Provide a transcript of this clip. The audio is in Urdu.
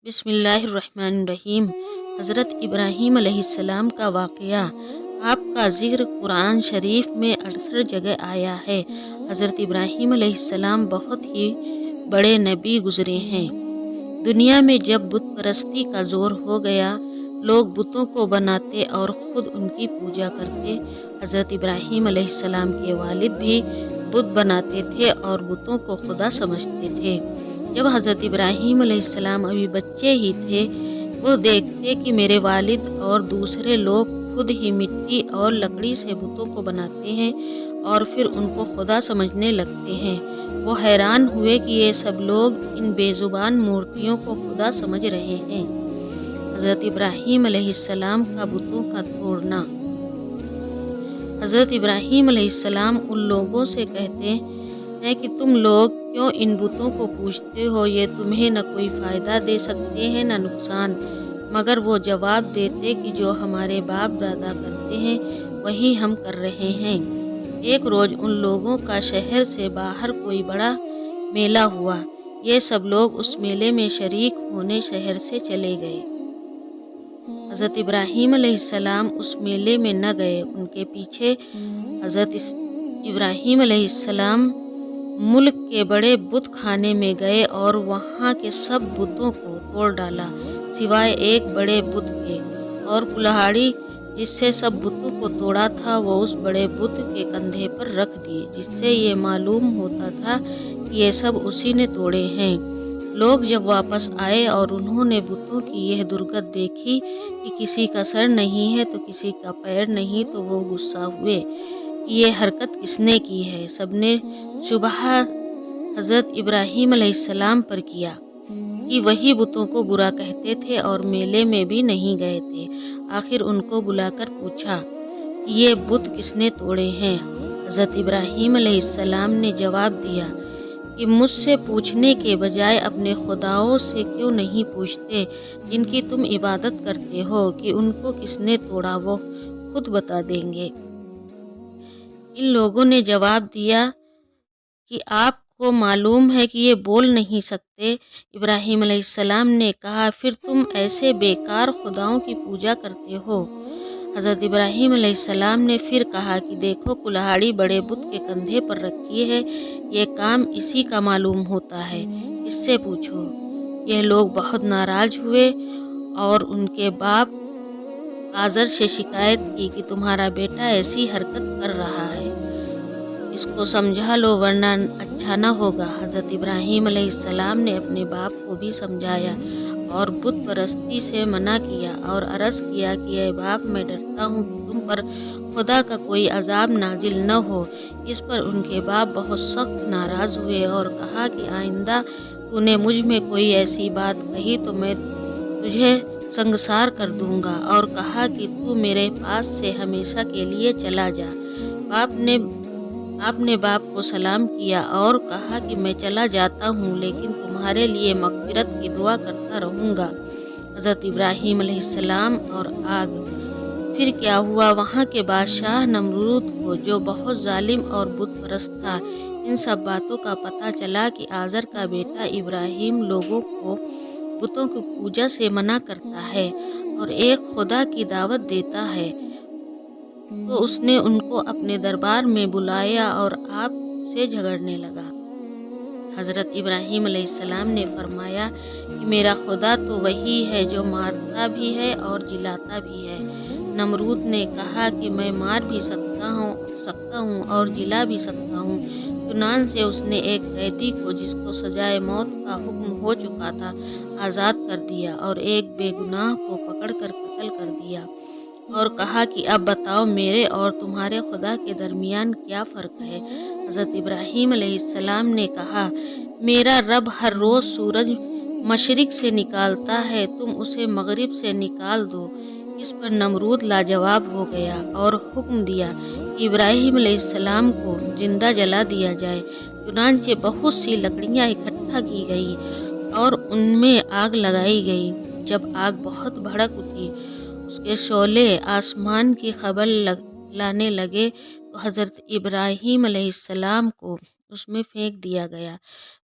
بسم اللہ الرحمن الرحیم۔ حضرت ابراہیم علیہ السلام کا واقعہ۔ آپ کا ذکر قرآن شریف میں 68 جگہ آیا ہے۔ حضرت ابراہیم علیہ السلام بہت ہی بڑے نبی گزرے ہیں۔ دنیا میں جب بت پرستی کا زور ہو گیا، لوگ بتوں کو بناتے اور خود ان کی پوجا کرتے۔ حضرت ابراہیم علیہ السلام کے والد بھی بت بناتے تھے اور بتوں کو خدا سمجھتے تھے۔ جب حضرت ابراہیم علیہ السلام ابھی بچے ہی تھے، وہ دیکھتے کہ میرے والد اور دوسرے لوگ خود ہی مٹی اور لکڑی سے بتوں کو بناتے ہیں اور پھر ان کو خدا سمجھنے لگتے ہیں۔ وہ حیران ہوئے کہ یہ سب لوگ ان بے زبان مورتیوں کو خدا سمجھ رہے ہیں۔ حضرت ابراہیم علیہ السلام کا بتوں کا توڑنا۔ حضرت ابراہیم علیہ السلام ان لوگوں سے کہتے ہیں کہ تم لوگ کیوں ان بتوں کو پوجتے ہو؟ یہ تمہیں نہ کوئی فائدہ دے سکتے ہیں نہ نقصان۔ مگر وہ جواب دیتے کہ جو ہمارے باپ دادا کرتے ہیں وہی ہم کر رہے ہیں۔ ایک روز ان لوگوں کا شہر سے باہر کوئی بڑا میلہ ہوا۔ یہ سب لوگ اس میلے میں شریک ہونے شہر سے چلے گئے۔ حضرت ابراہیم علیہ السلام اس میلے میں نہ گئے۔ ان کے پیچھے حضرت ابراہیم علیہ السلام ملک کے بڑے بت خانے میں گئے اور وہاں کے سب بتوں کو توڑ ڈالا سوائے ایک بڑے بت کے، اور کلہاڑی جس سے سب بتوں کو توڑا تھا وہ اس بڑے بت کے کندھے پر رکھ دی، جس سے یہ معلوم ہوتا تھا کہ یہ سب اسی نے توڑے ہیں۔ لوگ جب واپس آئے اور انہوں نے بتوں کی یہ درگت دیکھی کہ کسی کا سر نہیں ہے تو کسی کا پیر نہیں، تو وہ غصہ ہوئے کہ یہ حرکت کس نے کی ہے۔ سب نے شبہ حضرت ابراہیم علیہ السلام پر کیا کہ وہی بتوں کو برا کہتے تھے اور میلے میں بھی نہیں گئے تھے۔ آخر ان کو بلا کر پوچھا کہ یہ بت کس نے توڑے ہیں؟ حضرت ابراہیم علیہ السلام نے جواب دیا کہ مجھ سے پوچھنے کے بجائے اپنے خداؤں سے کیوں نہیں پوچھتے جن کی تم عبادت کرتے ہو کہ ان کو کس نے توڑا، وہ خود بتا دیں گے۔ ان لوگوں نے جواب دیا کہ آپ کو معلوم ہے کہ یہ بول نہیں سکتے۔ ابراہیم علیہ السلام نے کہا پھر تم ایسے بیکار خداؤں کی پوجا کرتے ہو۔ حضرت ابراہیم علیہ السلام نے پھر کہا کہ دیکھو کلہاڑی بڑے بت کے کندھے پر رکھی ہے، یہ کام اسی کا معلوم ہوتا ہے، اس سے پوچھو۔ یہ لوگ بہت ناراض ہوئے اور ان کے باپ آزر سے شکایت کی کہ تمہارا بیٹا ایسی حرکت کر رہا ہے، اس کو سمجھا لو ورنہ اچھا نہ ہوگا۔ حضرت ابراہیم علیہ السلام نے اپنے باپ کو بھی سمجھایا اور بت پرستی سے منع کیا اور عرض کیا کہ اے باپ، میں ڈرتا ہوں کہ تم پر خدا کا کوئی عذاب نازل نہ ہو۔ اس پر ان کے باپ بہت سخت ناراض ہوئے اور کہا کہ آئندہ تو نے مجھ میں کوئی ایسی بات کہی تو میں تجھے سنگسار کر دوں گا، اور کہا کہ تو میرے پاس سے ہمیشہ کے لیے چلا جا۔ آپ نے باپ کو سلام کیا اور کہا کہ میں چلا جاتا ہوں لیکن تمہارے لیے مغفرت کی دعا کرتا رہوں گا۔ حضرت ابراہیم علیہ السلام اور آگ۔ پھر کیا ہوا؟ وہاں کے بادشاہ نمرود کو، جو بہت ظالم اور بت پرست تھا، ان سب باتوں کا پتہ چلا کہ آزر کا بیٹا ابراہیم لوگوں کو بتوں کی پوجا سے منع کرتا ہے اور ایک خدا کی دعوت دیتا ہے، تو اس نے ان کو اپنے دربار میں بلایا اور آپ سے جھگڑنے لگا۔ حضرت ابراہیم علیہ السلام نے فرمایا کہ میرا خدا تو وہی ہے جو مارتا بھی ہے اور جلاتا بھی ہے۔ نمرود نے کہا کہ میں مار بھی سکتا ہوں اور جلا بھی سکتا ہوں۔ چنان سے اس نے ایک قیدی کو جس کو سزائے موت کا حکم ہو چکا تھا آزاد کر دیا اور ایک بے گناہ کو پکڑ کر قتل کر دیا، اور کہا کہ اب بتاؤ میرے اور تمہارے خدا کے درمیان کیا فرق ہے؟ حضرت ابراہیم علیہ السلام نے کہا میرا رب ہر روز سورج مشرق سے نکالتا ہے، تم اسے مغرب سے نکال دو۔ اس پر نمرود لاجواب ہو گیا اور حکم دیا کہ ابراہیم علیہ السلام کو زندہ جلا دیا جائے۔ چنانچہ بہت سی لکڑیاں اکٹھا کی گئی اور ان میں آگ لگائی گئی۔ جب آگ بہت بھڑک اٹھی، اس کے شعلے آسمان کی خبر لانے لگے، تو حضرت ابراہیم علیہ السلام کو اس میں پھینک دیا گیا۔